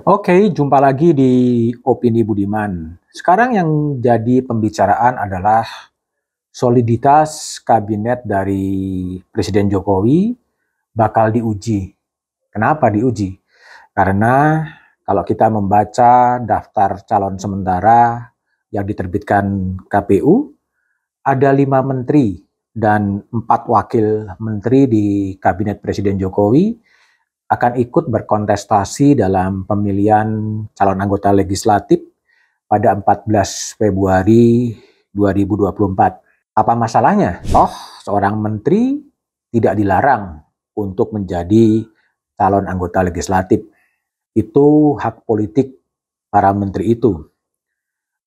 Oke, jumpa lagi di Opini Budiman. Sekarang yang jadi pembicaraan adalah soliditas kabinet dari Presiden Jokowi bakal diuji. Kenapa diuji? Karena kalau kita membaca daftar calon sementara yang diterbitkan KPU, ada 5 menteri dan 4 wakil menteri di kabinet Presiden Jokowi akan ikut berkontestasi dalam pemilihan calon anggota legislatif pada 14 Februari 2024. Apa masalahnya? Toh, seorang menteri tidak dilarang untuk menjadi calon anggota legislatif. Itu hak politik para menteri itu.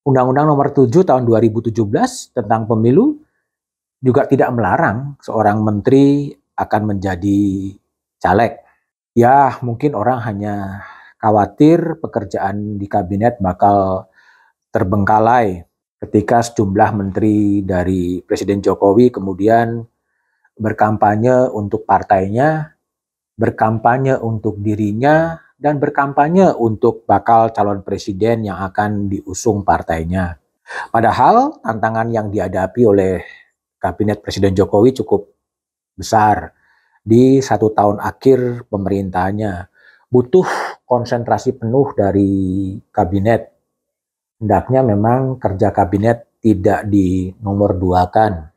Undang-Undang Nomor 7 Tahun 2017 tentang pemilu juga tidak melarang seorang menteri akan menjadi caleg. Ya, mungkin orang hanya khawatir pekerjaan di kabinet bakal terbengkalai ketika sejumlah menteri dari Presiden Jokowi kemudian berkampanye untuk partainya, berkampanye untuk dirinya, dan berkampanye untuk bakal calon presiden yang akan diusung partainya. Padahal tantangan yang dihadapi oleh kabinet Presiden Jokowi cukup besar di 1 tahun akhir pemerintahannya. Butuh konsentrasi penuh dari kabinet. Hendaknya memang kerja kabinet tidak dinomorduakan.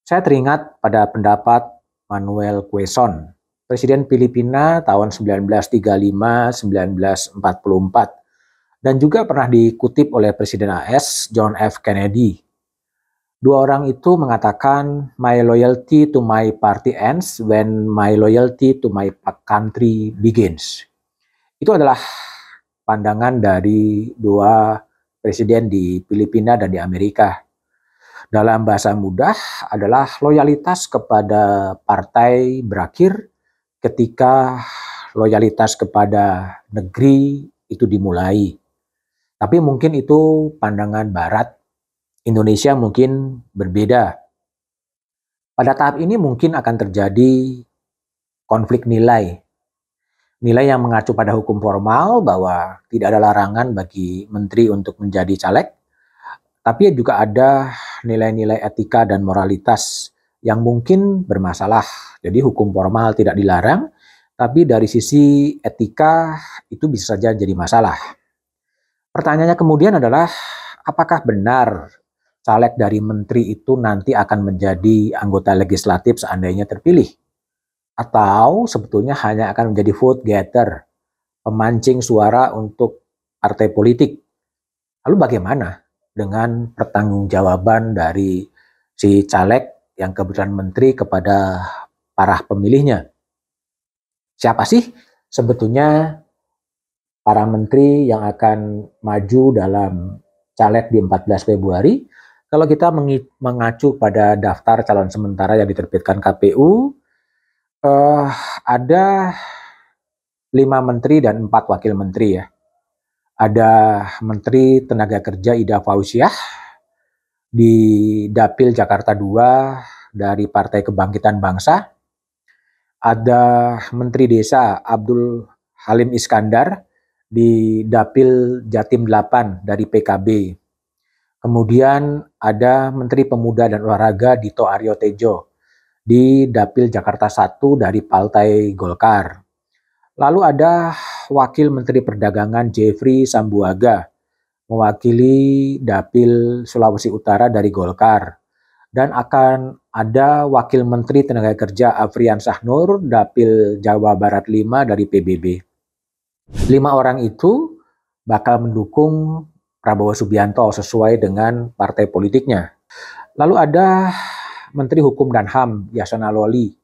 Saya teringat pada pendapat Manuel Quezon, Presiden Filipina tahun 1935-1944, dan juga pernah dikutip oleh Presiden AS John F. Kennedy. Dua orang itu mengatakan, "My loyalty to my party ends when my loyalty to my country begins." Itu adalah pandangan dari dua presiden di Filipina dan di Amerika. Dalam bahasa mudah adalah loyalitas kepada partai berakhir ketika loyalitas kepada negeri itu dimulai. Tapi mungkin itu pandangan Barat. Indonesia mungkin berbeda. Pada tahap ini mungkin akan terjadi konflik nilai. Nilai yang mengacu pada hukum formal bahwa tidak ada larangan bagi menteri untuk menjadi caleg, tapi juga ada nilai-nilai etika dan moralitas yang mungkin bermasalah. Jadi hukum formal tidak dilarang, tapi dari sisi etika itu bisa saja jadi masalah. Pertanyaannya kemudian adalah, apakah benar caleg dari menteri itu nanti akan menjadi anggota legislatif seandainya terpilih? Atau sebetulnya hanya akan menjadi vote getter, pemancing suara untuk partai politik? Lalu bagaimana dengan pertanggungjawaban dari si caleg yang kebetulan menteri kepada para pemilihnya? Siapa sih sebetulnya para menteri yang akan maju dalam caleg di 14 Februari? Kalau kita mengacu pada daftar calon sementara yang diterbitkan KPU, ada 5 menteri dan 4 wakil menteri ya. Ada Menteri Tenaga Kerja Ida Fauziah di Dapil Jakarta II dari Partai Kebangkitan Bangsa. Ada Menteri Desa Abdul Halim Iskandar di Dapil Jatim 8 dari PKB. Kemudian ada Menteri Pemuda dan Olahraga Dito Aryo Tejo di Dapil Jakarta I dari Partai Golkar. Lalu ada Wakil Menteri Perdagangan Jeffrey Sambuaga mewakili Dapil Sulawesi Utara dari Golkar. Dan akan ada Wakil Menteri Tenaga Kerja Afrian Sahnur Dapil Jawa Barat 5 dari PBB. 5 orang itu bakal mendukung Prabowo Subianto sesuai dengan partai politiknya. Lalu ada Menteri Hukum dan HAM Yasona Lawli,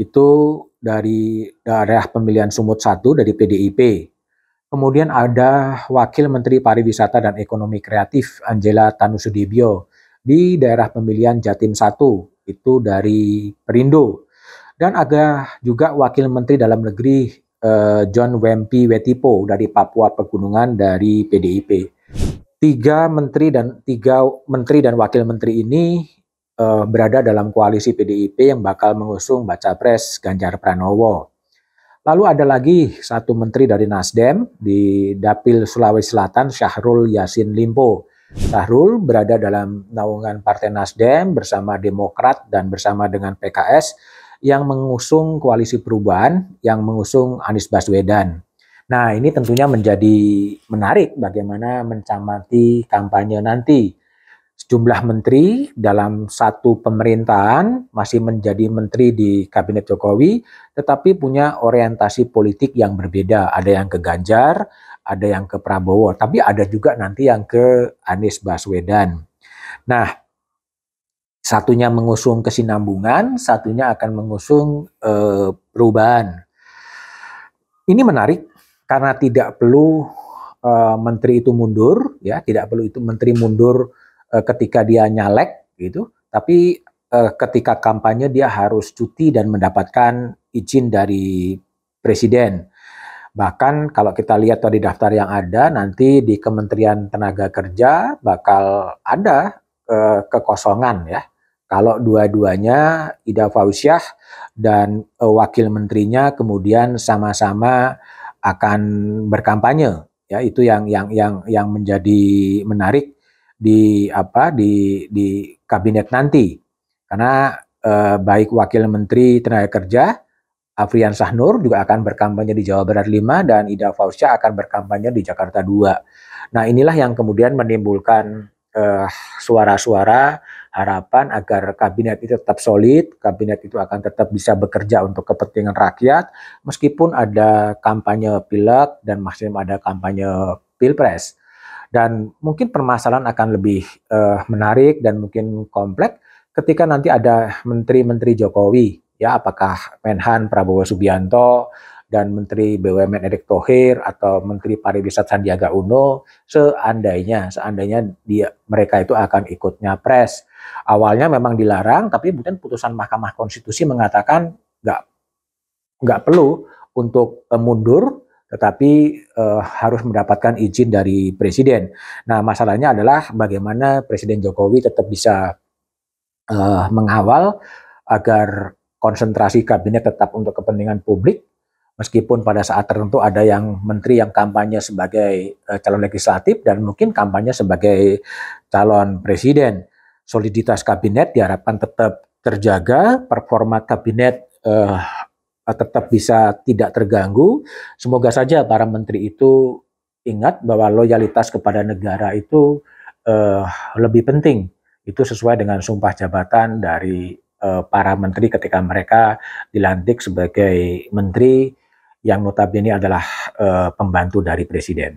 itu dari daerah pemilihan Sumut 1 dari PDIP. Kemudian ada Wakil Menteri Pariwisata dan Ekonomi Kreatif Angela Tanusudibyo di daerah pemilihan Jatim 1, itu dari Perindo. Dan ada juga Wakil Menteri Dalam Negeri John Wempi Wetipo dari Papua Pegunungan dari PDIP. 3 menteri dan wakil menteri ini berada dalam koalisi PDIP yang bakal mengusung Baca Pres Ganjar Pranowo. Lalu ada lagi satu menteri dari Nasdem di Dapil Sulawesi Selatan, Syahrul Yassin Limpo. Syahrul berada dalam naungan Partai Nasdem bersama Demokrat dan bersama dengan PKS yang mengusung koalisi perubahan, yang mengusung Anies Baswedan. Nah, ini tentunya menjadi menarik bagaimana mencermati kampanye nanti. Sejumlah menteri dalam satu pemerintahan masih menjadi menteri di Kabinet Jokowi, tetapi punya orientasi politik yang berbeda. Ada yang ke Ganjar, ada yang ke Prabowo, tapi ada juga nanti yang ke Anies Baswedan. Nah, satunya mengusung kesinambungan, satunya akan mengusung perubahan. Ini menarik karena tidak perlu menteri itu mundur, ya, tidak perlu itu menteri mundur ketika dia nyalek, gitu. Tapi ketika kampanye dia harus cuti dan mendapatkan izin dari presiden. Bahkan kalau kita lihat tadi daftar yang ada, nanti di Kementerian Tenaga Kerja bakal ada kekosongan, ya. Kalau dua-duanya Ida Fauziah dan wakil menterinya kemudian sama-sama akan berkampanye, ya, itu yang menjadi menarik di kabinet nanti, karena baik wakil menteri tenaga kerja Afrian Sahnur juga akan berkampanye di Jawa Barat 5 dan Ida Fauziah akan berkampanye di Jakarta 2. Nah, inilah yang kemudian menimbulkan suara-suara harapan agar kabinet itu tetap solid, kabinet itu akan tetap bisa bekerja untuk kepentingan rakyat, meskipun ada kampanye pileg dan masih ada kampanye pilpres. Dan mungkin permasalahan akan lebih menarik dan mungkin kompleks ketika nanti ada menteri-menteri Jokowi, ya, apakah Menhan Prabowo Subianto dan Menteri BUMN Erick Thohir atau Menteri Pariwisata Sandiaga Uno, seandainya mereka itu akan ikut nyapres. Awalnya memang dilarang, tapi kemudian putusan Mahkamah Konstitusi mengatakan nggak perlu untuk mundur, tetapi harus mendapatkan izin dari presiden. Nah, masalahnya adalah bagaimana Presiden Jokowi tetap bisa mengawal agar konsentrasi kabinet tetap untuk kepentingan publik, meskipun pada saat tertentu ada yang menteri yang kampanye sebagai calon legislatif dan mungkin kampanye sebagai calon presiden. Soliditas kabinet diharapkan tetap terjaga, performa kabinet tetap bisa tidak terganggu. Semoga saja para menteri itu ingat bahwa loyalitas kepada negara itu lebih penting. Itu sesuai dengan sumpah jabatan dari para menteri ketika mereka dilantik sebagai menteri yang notabene adalah pembantu dari presiden.